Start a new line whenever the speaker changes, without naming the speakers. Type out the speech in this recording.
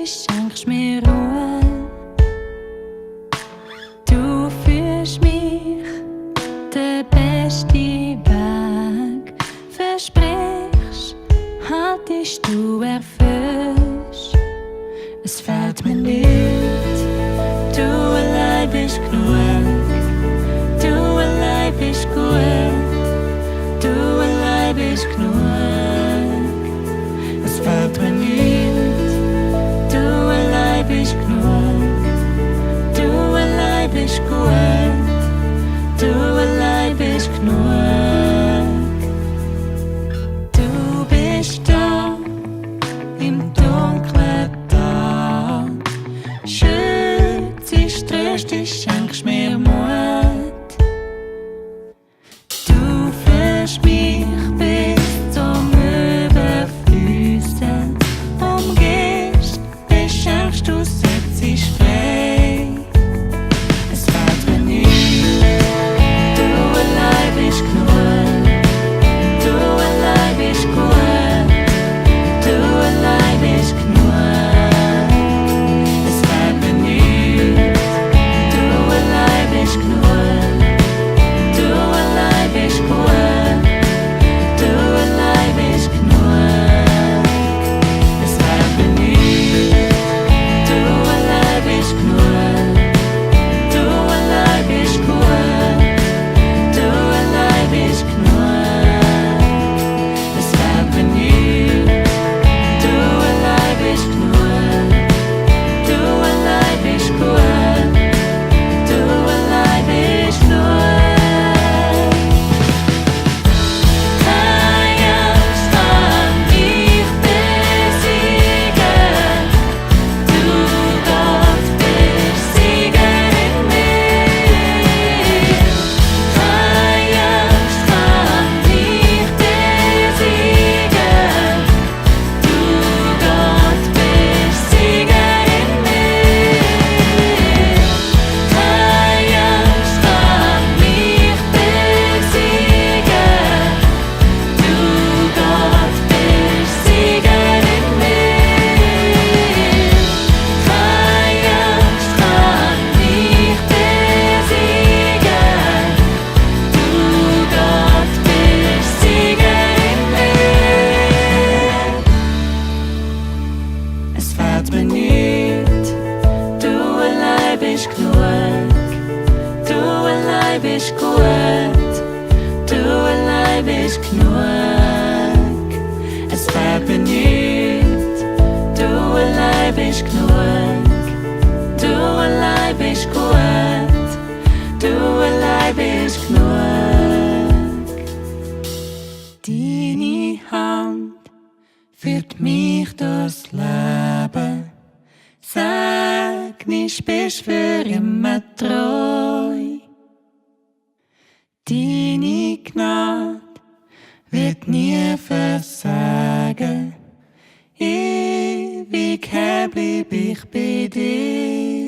schenkst mir Ruhe. Du führst mich den besten Weg, versprichst, haltest du erfüllst. Es fehlt mir nicht, du allein bist genug, du allein bist gut, du allein bist genug. Es fehlt mir nicht, du allein bist genug, du allein bist gut, du allein bist genug. Du bist da im dunklen Tag, schützt, tröstest, schenkst mir Mut. Du führst mich bis zum Überfließen, umgehst, beschenkst, du setzt frei. Es fehlt mir nicht, du allein bist genug, du allein bist gut, du allein bist genug. Es fehlt mir nicht, du allein bist genug, du allein bist gut, du allein bist genug. Es fehlt mir nicht, du allein bist genug, du allein bist gut, du allein bist genug. Es fehlt mir nicht, du allein bist genug, du allein bist gut, du allein bist genug. Keine Angst kann mich besiegen, du Gott bist Sieger in mir. Keine Angst kann mich besiegen, du Gott bist Sieger in mir. Keine Angst kann mich besiegen, du Gott bist Sieger in mir. Keine Angst kann mich besiegen, du Gott bist Sieger in mir. Es fehlt mir nicht, du allein bist genug, du allein bist gut, du allein bist genug. Es fehlt mir nicht, du allein bist genug, du allein bist gut, du allein bist genug. Deine Hand führt mich durchs Leben, sag nicht, bist für immer treu. Deine Gnade wird nie versagen, ewig bleib ich bei dir.